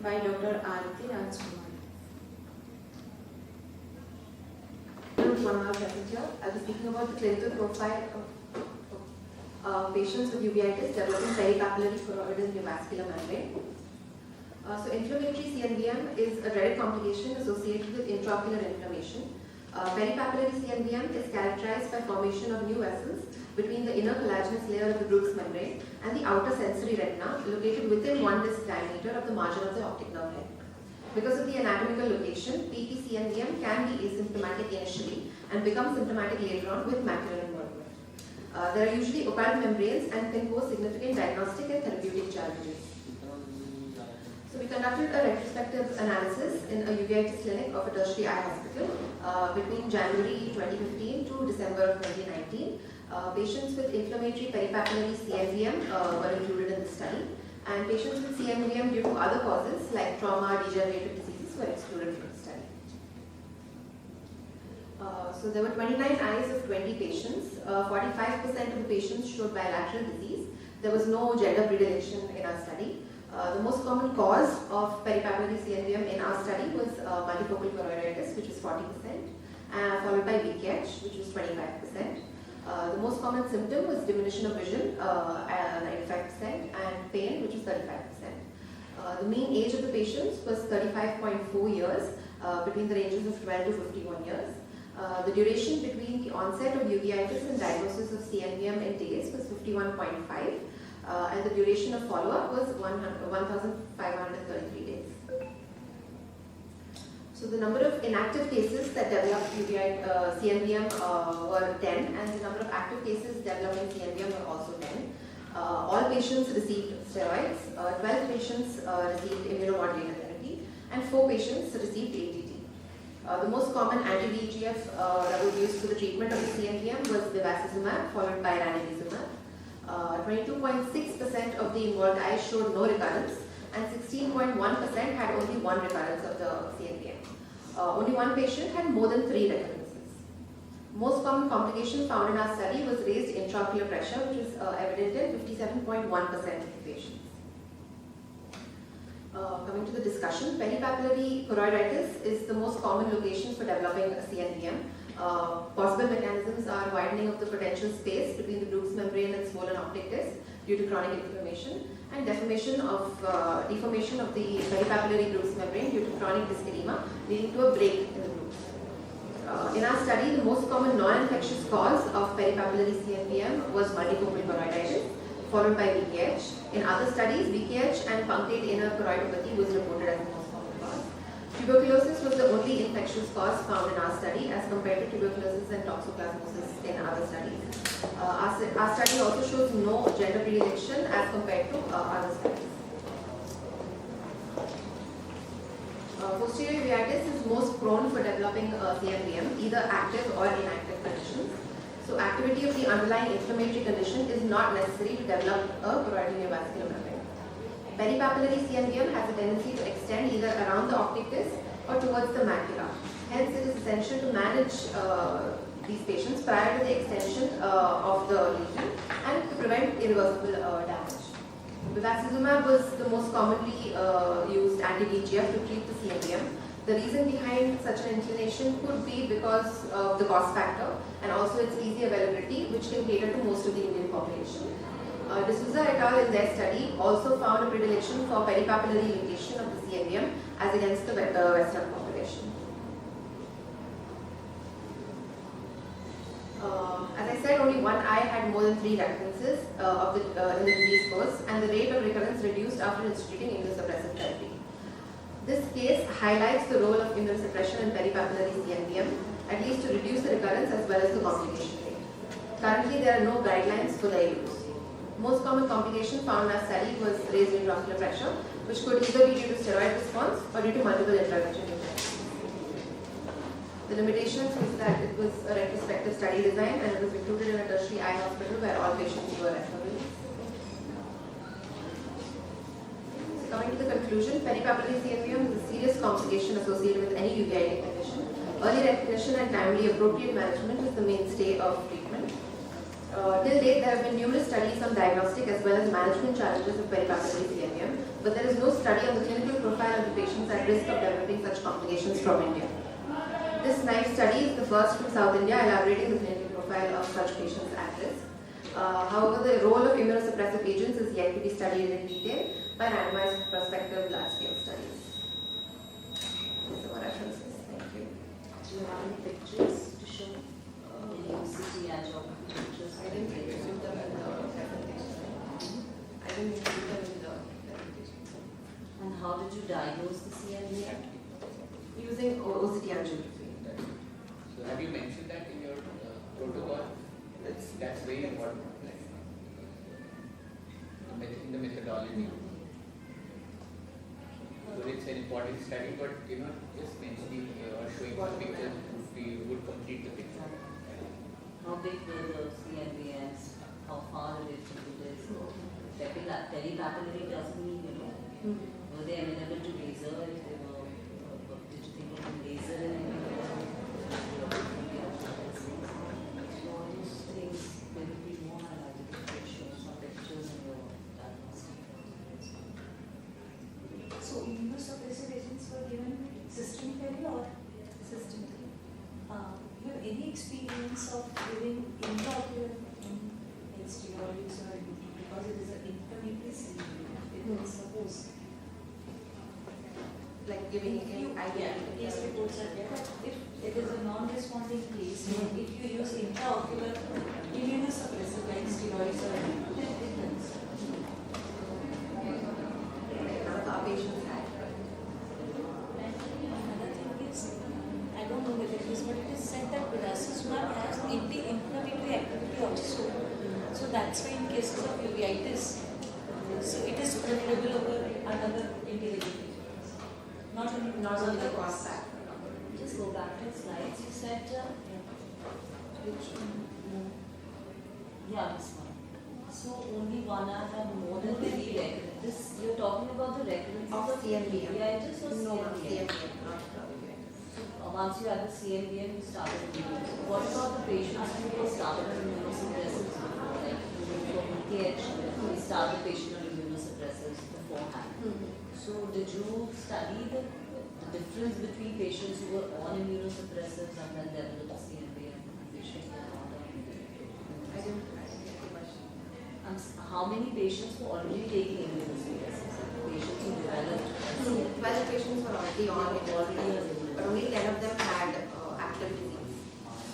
by Dr. Arati Rajkumar. One more present here. I'll be speaking about the clinical profile of patients with uveitis developing peripapillary choroidal neovascular membrane. So inflammatory CNVM is a dreaded complication associated with intraocular inflammation. Peripapillary CNVM is characterized by formation of new vessels between the inner collagenous layer of the Bruch's membrane and the outer sensory retina located within 1 disc diameter of the margin of the optic nerve head. Because of the anatomical location, PP-CNVM can be asymptomatic initially and become symptomatic later on with macular involvement. There are usually occult membranes and can pose significant diagnostic and therapeutic challenges. So we conducted a retrospective analysis in a uveitis clinic of a tertiary eye hospital between January 2015 to December of 2019. Patients with inflammatory peripapillary CNVM were included in the study, and patients with CNVM due to other causes like trauma, degenerative diseases were excluded from the study. So there were 29 eyes of 20 patients. 45% of the patients showed bilateral disease. There was no gender predilection in our study. The most common cause of peripapillary CNVM in our study was multifocal choroiditis, which is 40%, followed by BKH, which was 25%. The most common symptom was diminution of vision, 95%, and pain, which was 35%. The mean age of the patients was 35.4 years, between the ranges of 12 to 51 years. The duration between the onset of uveitis and diagnosis of CNVM in days was 51.5. And the duration of follow-up was 1,533 days. So the number of inactive cases that developed CNVM were 10, and the number of active cases developing CNVM were also 10. All patients received steroids, 12 patients received immunomodulator therapy, and 4 patients received ATT. The most common anti-VEGF that was used for the treatment of the CNVM was bevacizumab, followed by ranibizumab. 22.6% of the involved eyes showed no recurrence, and 16.1% had only 1 recurrence of the CNVM. Only 1 patient had more than 3 recurrences. Most common complication found in our study was raised intraocular pressure, which was evident in 57.1% of the patients. Coming to the discussion, peripapillary choroiditis is the most common location for developing a CNVM. Possible mechanisms are widening of the potential space between the Bruch's membrane and swollen optic disc due to chronic inflammation, and deformation of the peripapillary Bruch's membrane due to chronic disc edema, leading to a break in the Bruch's. In our study, the most common non-infectious cause of peripapillary CNVM was multifocal choroiditis, followed by BKH. In other studies, BKH and punctate inner choroidopathy was reported as the most common cause. Tuberculosis was the only infectious cause found in our study as compared to tuberculosis and toxoplasmosis in other studies. Our study also shows no gender predilection as compared to other studies. Posterior uveitis is most prone for developing CNVM, either active or inactive conditions. So activity of the underlying inflammatory condition is not necessary to develop a choroidal neovascular membrane. Peripapillary CNVM has a tendency to extend either around the optic disc or towards the macula. Hence, it is essential to manage these patients prior to the extension of the lesion and to prevent irreversible damage. Bevacizumab was the most commonly used anti-VEGF to treat the CNVM. The reason behind such an inclination could be because of the cost factor and also its easy availability, which can cater to most of the Indian population. D'Souza et al. In their study also found a predilection for peripapillary mutation of the CNVM as against the Western population. As I said, only 1 eye had more than 3 recurrences in the disease course, and the rate of recurrence reduced after instituting immunosuppressive therapy. This case highlights the role of immunosuppression in peripapillary CNVM, at least to reduce the recurrence as well as the complication rate. Currently, there are no guidelines for their use. Most common complication found in our study was raised intraocular pressure, which could either be due to steroid response or due to multiple intervention events. The limitations was that it was a retrospective study design and it was included in a tertiary eye hospital where all patients were referable. Coming to the conclusion, peripapillary CNVM is a serious complication associated with any uveitic condition. Early recognition and timely appropriate management is the mainstay of treatment. Till date, there have been numerous studies on diagnostic as well as management challenges of peripapillary CNVM, but there is no study on the clinical profile risk of developing such complications from India. This NICE study is the first from South India elaborating the clinical profile of such patients at risk. However, the role of immunosuppressive agents is yet to be studied in detail by randomized prospective large-scale studies. These are my references. Thank you. Do you have any pictures to show? The UCT and geography pictures? I didn't include them in the presentation. I didn't include them in the presentation. And how did you diagnose the CNVM? Using OCT angiography. So have you mentioned that in your protocol? That's very important. In the methodology. So it's an important study, but just mentioning or showing some pictures would complete the picture. How big were the CNVMs? How far away from it is? Peripapillary doesn't mean, were they amenable to laser? If they were, did you think of laser in any way? All these things will be more highlighted if you show some pictures in your diagnostic. So immunosuppressive agents were given systemically or Systemically. you have any experience of giving intraocular in steroids or anything because it is an intermediate suppose Like giving if you IV. case reports are there, but if it is a non-responding case, if you use intraocular immunosuppressive like steroids or anything, then it helps. None of our patients had. Another thing is, I don't know whether it is, but it is said that bevacizumab has anti-inflammatory activity also. So that's why in cases of uveitis, so it is preferable over another individual. Not Not the cost factor. Just go back to the slides. You said, which one? Yeah, this one. So only one eye had more than 3 recurrences. This you're talking about the recurrences Of CNVM. uveitis or No, not CNVM? CNVM, not uveitis. Once you had the CNVM, you started immunosuppressants. What about the patients who were started on immunosuppressants before, like for PTH, we start the patient on immunosuppressants beforehand. So did you study the difference between patients who were on immunosuppressants and then developed CNVM and patients who were not on? I didn't get the question. How many patients were already taking immunosuppressants? Patients who developed 12 patients were already on it, but only 10 of them had active disease.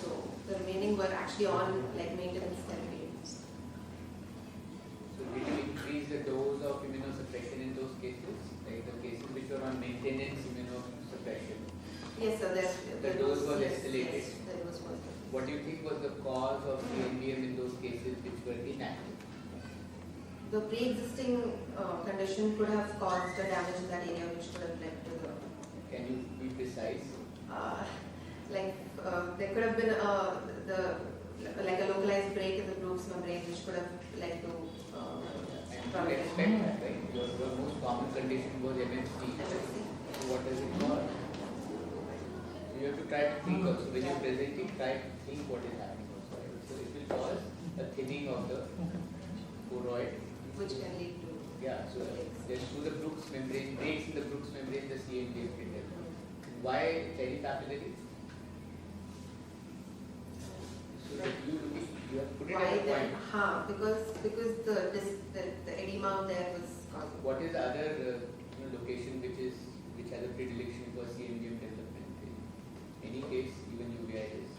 So the remaining were actually on like maintenance therapy. So did you increase the dose of immunosuppression in those cases? Like the cases which were on maintenance immunosuppression? Yes, sir. The dose was escalated. Yes, the dose was. What do you think was the cause of CNVM in those cases which were inactive? The pre-existing condition could have caused a damage in that area, which could have led to the Can you be precise? there could have been like a localized break in the Bruch's membrane, which could have led to And you expect that, right? Your most common condition was MFC. MFC. So what does it cause? You have to try to think also. When you're presenting, try to think what is happening also. Right? So it will cause a thinning of the choroid. which can lead to. Yeah, so there's through the Bruch's membrane, breaks in the Bruch's membrane, the CNVM can develop. Why peripapillary? So that you have put it Why at a then? point. Because the edema there was causing. What is the other location which has a predilection for CNVM development? In any case, even uveitis.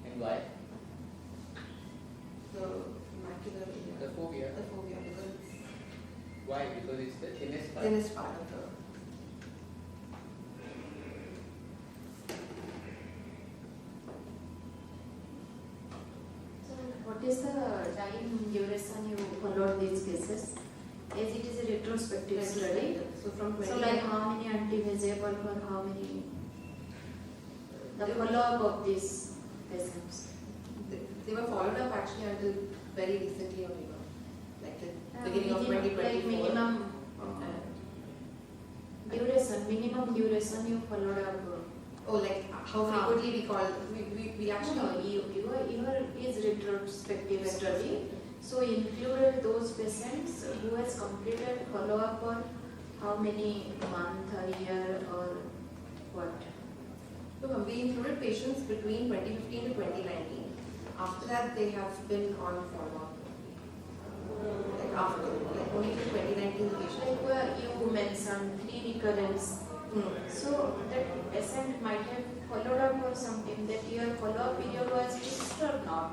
And why? The macular area. The fovea. The fovea, because it's Why? Because it's the thinnest part. thinnest part of the. So what is the time duration you followed these cases? As it is a retrospective study. So from 20. So like how many anti-VEGF or for how many? The follow-up of these patients. They were followed up actually until very recently only, like the beginning of Like 2024. minimum minimum duration you followed up. Oh, like how frequently we call, we actually. No, your is retrospective study. So included those patients who has completed follow-up on how many month, a year, or what? So we included patients between 2015 to 2019. After that, they have been on follow-up. Like after, like only till 2019 the patient. Like where you mentioned 3 recurrence. So that patient might have followed up or something. That your follow-up period was fixed or not?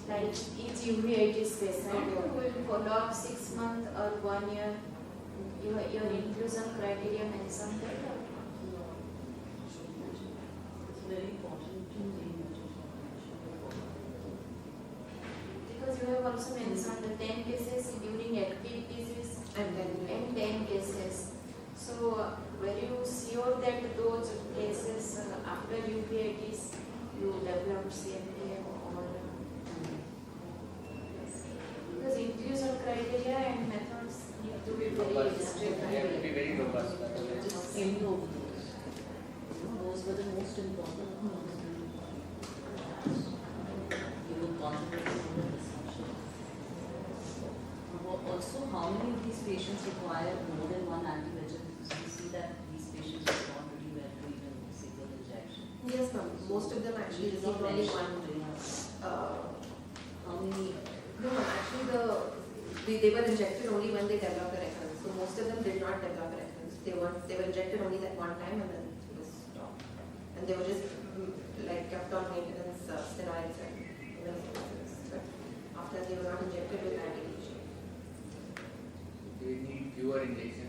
Like each uveitis patient who will follow up 6 months or 1 year. Your inclusion criteria mentioned that. Or? It's very important to name Because you have also mentioned the 10 cases during active disease And then and 10 cases. So were you sure that those cases after uveitis you developed CMPM or because inclusion criteria and methods need to be very Robust. strict. They have to be very robust. Otherwise, just skim over those. Those were the most important ones. You will concentrate on the discussion. Also, how many of these patients require more than one anti-VEGF? Because we see that these patients respond pretty well to even single injection. yes, ma'am. Most of them actually It is not received only one. mentioned in how many No, actually they were injected only when they developed a recurrence. So most of them did not develop a recurrence. They were injected only that one time and then it was stopped. And they were just like kept on maintenance steroids and immunosuppressants. But after they were not injected with anti-VEGF. they need fewer injections